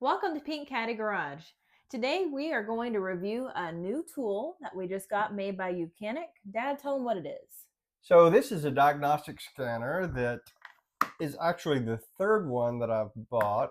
Welcome to Pink Caddy Garage. Today we are going to review a new tool that we just got made by YouCanic. Dad, tell them what it is. So this is a diagnostic scanner that is actually the third one that I've bought.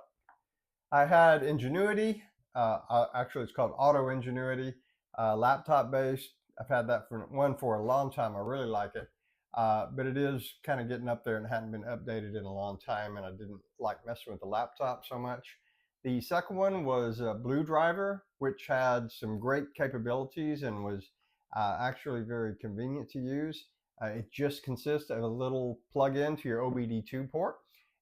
I had Ingenuity, actually it's called Auto Ingenuity, laptop based. I've had that for a long time. I really like it, but it is kind of getting up there and hadn't been updated in a long time, and I didn't like messing with the laptop so much. The second one was Blue Driver, which had some great capabilities and was actually very convenient to use. It just consists of a little plug-in to your OBD2 port,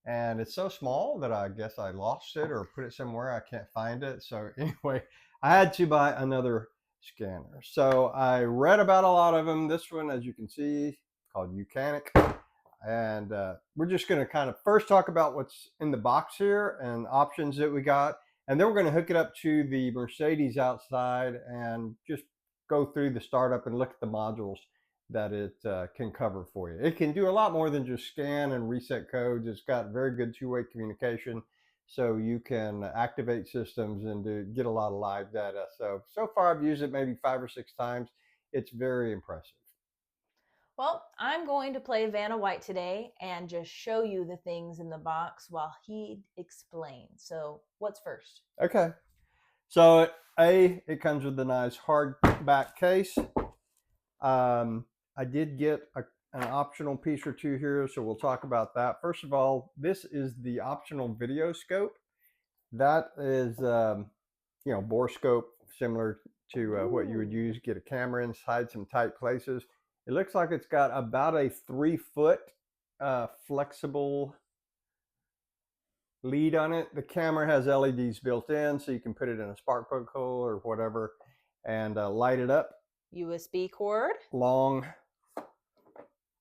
and it's so small that I guess I lost it or put it somewhere. I can't find it. So anyway, I had to buy another scanner. So I read about a lot of them. This one, as you can see, called YouCanic. And we're just going to kind of first talk about what's in the box here and options that we got. And then we're going to hook it up to the Mercedes outside and just go through the startup and look at the modules that it can cover for you. It can do a lot more than just scan and reset codes. It's got very good two-way communication, so you can activate systems and get a lot of live data. So far I've used it maybe 5 or 6 times. It's very impressive. Well, I'm going to play Vanna White today and just show you the things in the box while he explains. So what's first? Okay. So it comes with a nice hardback case. I did get an optional piece or two here, so we'll talk about that. First of all, this is the optional Videoscope. That is, borescope, similar to what you would use, get a camera inside some tight places. It looks like it's got about a 3-foot flexible lead on it. The camera has LEDs built in, so you can put it in a spark plug hole or whatever and light it up. USB cord. Long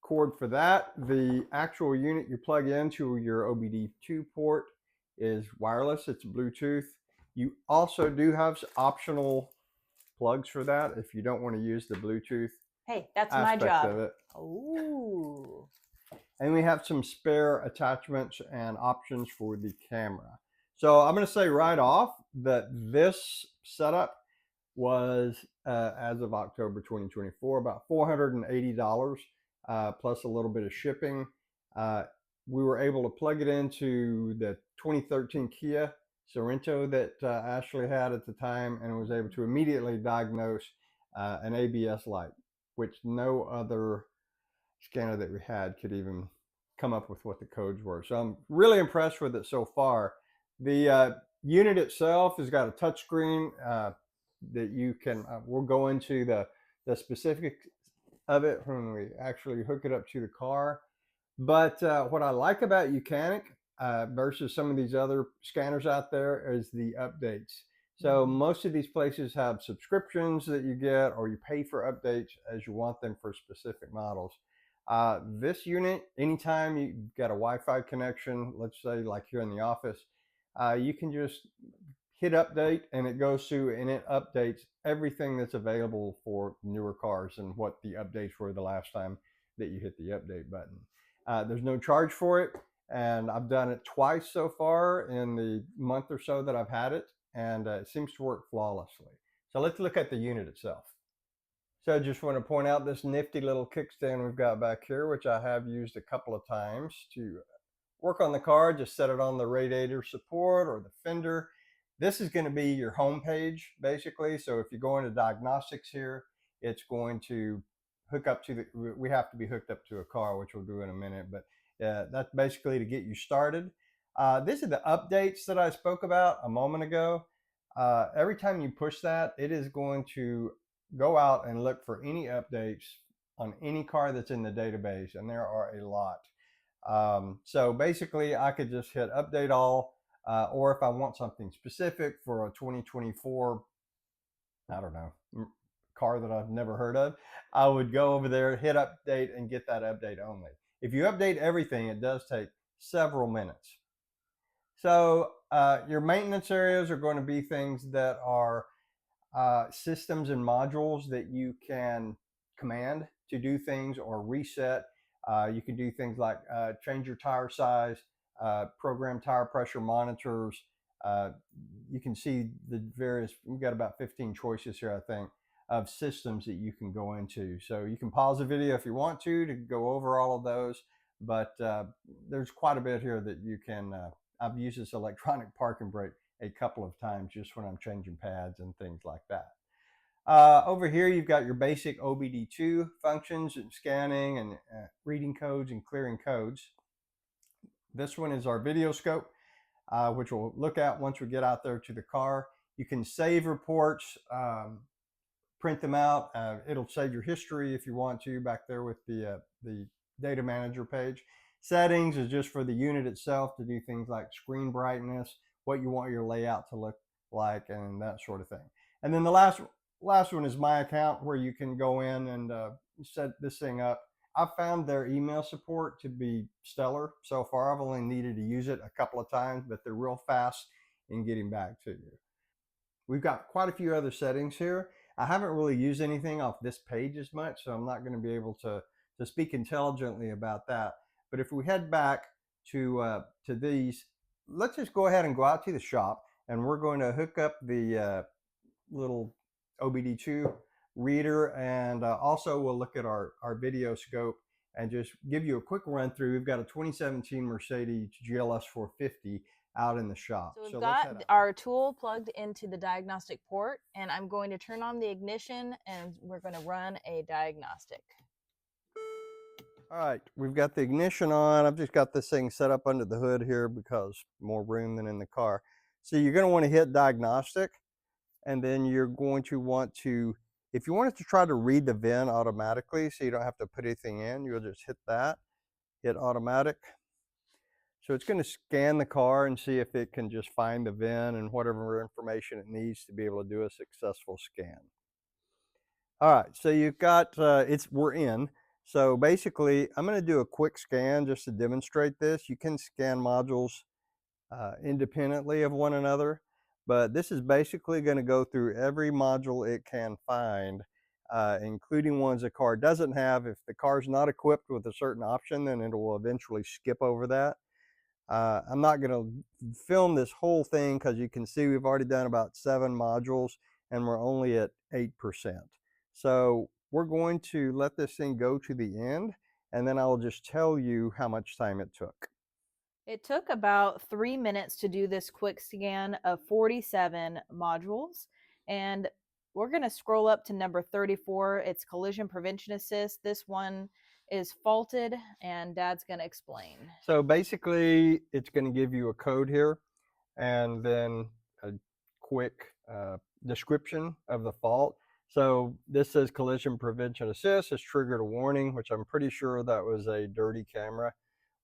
cord for that. The actual unit you plug into your OBD2 port is wireless. It's Bluetooth. You also do have optional plugs for that if you don't want to use the Bluetooth. Hey, that's my job. Of it. Ooh. And we have some spare attachments and options for the camera. So I'm going to say right off that this setup was, as of October 2024, about $480 plus a little bit of shipping. We were able to plug it into the 2013 Kia Sorento that Ashley had at the time, and was able to immediately diagnose an ABS light, which no other scanner that we had could even come up with what the codes were. So I'm really impressed with it so far. The unit itself has got a touchscreen that you can, we'll go into the specifics of it when we actually hook it up to the car. But what I like about YouCanic versus some of these other scanners out there is the updates. So most of these places have subscriptions that you get, or you pay for updates as you want them for specific models. This unit, anytime you've got a Wi-Fi connection, let's say like here in the office, you can just hit update and it goes through and it updates everything that's available for newer cars and what the updates were the last time that you hit the update button. There's no charge for it, and I've done it twice so far in the month or so that I've had it, and it seems to work flawlessly. So let's look at the unit itself. So I just want to point out this nifty little kickstand we've got back here, which I have used a couple of times to work on the car. Just set it on the radiator support or the fender. This is going to be your home page, basically. So if you go into diagnostics here, it's going to hook up to we have to be hooked up to a car, which we'll do in a minute, but that's basically to get you started. These are the updates that I spoke about a moment ago. Every time you push that, it is going to go out and look for any updates on any car that's in the database, and there are a lot. So basically I could just hit update all, or if I want something specific for a 2024, I don't know, car that I've never heard of, I would go over there, hit update, and get that update only. If you update everything, it does take several minutes. So your maintenance areas are going to be things that are systems and modules that you can command to do things or reset. You can do things like change your tire size, program tire pressure monitors, uh, you can see the various, we've got about 15 choices here, I think, of systems that you can go into. So you can pause the video if you want to go over all of those, but there's quite a bit here that you can, I've used this electronic parking brake a couple of times just when I'm changing pads and things like that. Over here, you've got your basic OBD2 functions and scanning and reading codes and clearing codes. This one is our Videoscope, which we'll look at once we get out there to the car. You can save reports, print them out. It'll save your history if you want to back there with the data manager page. Settings is just for the unit itself to do things like screen brightness, what you want your layout to look like, and that sort of thing. And then the last one is my account, where you can go in and set this thing up. I've found their email support to be stellar so far. I've only needed to use it a couple of times, but they're real fast in getting back to you. We've got quite a few other settings here. I haven't really used anything off this page as much, so I'm not going to be able to speak intelligently about that. But if we head back to these, let's just go ahead and go out to the shop, and we're going to hook up the little OBD2 reader, and also we'll look at our video scope and just give you a quick run through. We've got a 2017 Mercedes GLS 450 out in the shop. So we've got our tool plugged into the diagnostic port, and I'm going to turn on the ignition and we're going to run a diagnostic. All right, we've got the ignition on. I've just got this thing set up under the hood here because more room than in the car. So you're going to want to hit diagnostic, and then you're going to want to, if you want it to try to read the VIN automatically so you don't have to put anything in, you'll just hit that, hit automatic. So it's going to scan the car and see if it can just find the VIN and whatever information it needs to be able to do a successful scan. All right, so you've got, we're in. So basically, I'm going to do a quick scan just to demonstrate this. You can scan modules independently of one another, but this is basically going to go through every module it can find, including ones the car doesn't have. If the car's not equipped with a certain option, then it will eventually skip over that. I'm not going to film this whole thing because you can see we've already done about 7 modules and we're only at 8%. So we're going to let this thing go to the end, and then I'll just tell you how much time it took. It took about 3 minutes to do this quick scan of 47 modules, and we're going to scroll up to number 34. It's collision prevention assist. This one is faulted, and Dad's going to explain. So basically, it's going to give you a code here and then a quick description of the fault. So this says collision prevention assist has triggered a warning, which I'm pretty sure that was a dirty camera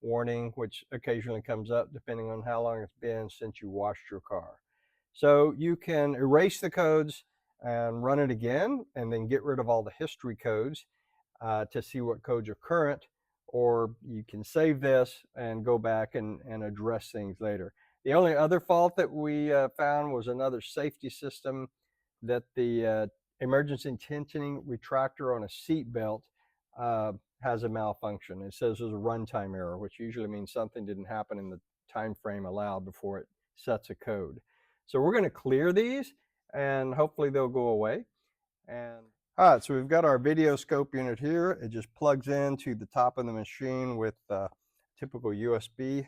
warning, which occasionally comes up depending on how long it's been since you washed your car. So you can erase the codes and run it again, and then get rid of all the history codes to see what codes are current, or you can save this and go back and address things later. The only other fault that we found was another safety system, that the emergency tensioning retractor on a seat belt has a malfunction. It says there's a runtime error, which usually means something didn't happen in the time frame allowed before it sets a code. So we're going to clear these, and hopefully they'll go away. And all right, so we've got our Videoscope unit here. It just plugs into the top of the machine with typical USB.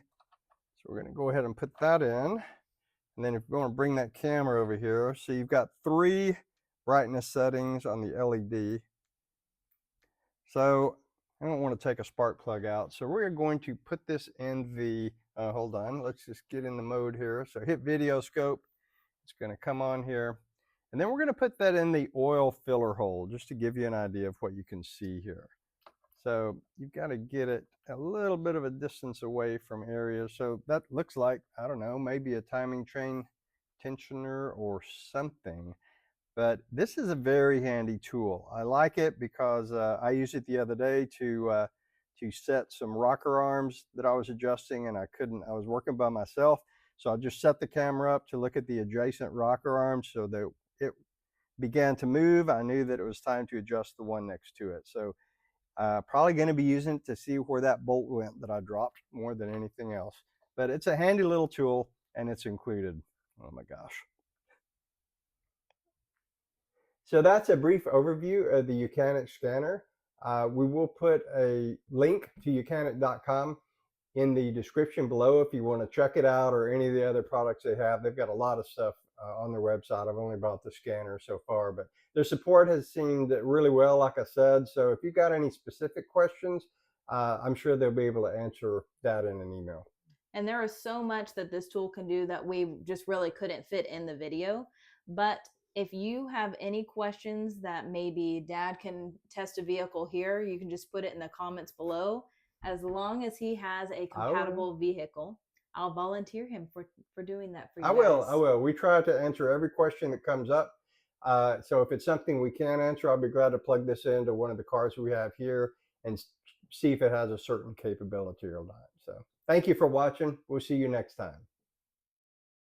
So we're going to go ahead and put that in. And then if you want to bring that camera over here, so you've got 3 brightness settings on the LED. So I don't want to take a spark plug out. So we're going to put this in the, hold on, let's just get in the mode here. So hit Videoscope. It's going to come on here. And then we're going to put that in the oil filler hole, just to give you an idea of what you can see here. So you've got to get it a little bit of a distance away from areas. So that looks like, I don't know, maybe a timing chain tensioner or something. But this is a very handy tool. I like it because I used it the other day to set some rocker arms that I was adjusting, and I was working by myself. So I just set the camera up to look at the adjacent rocker arms, so that it began to move. I knew that it was time to adjust the one next to it. So probably going to be using it to see where that bolt went that I dropped more than anything else. But it's a handy little tool, and it's included. Oh my gosh. So that's a brief overview of the YouCanic scanner. We will put a link to YouCanic.com in the description below if you want to check it out or any of the other products they have. They've got a lot of stuff on their website. I've only bought the scanner so far, but their support has seemed really well, like I said. So if you've got any specific questions, I'm sure they'll be able to answer that in an email. And there is so much that this tool can do that we just really couldn't fit in the video. But if you have any questions that maybe Dad can test a vehicle here, you can just put it in the comments below. As long as he has a compatible vehicle, I'll volunteer him for doing that for you guys. I will. We try to answer every question that comes up. So if it's something we can answer, I'll be glad to plug this into one of the cars we have here and see if it has a certain capability or not. So thank you for watching. We'll see you next time.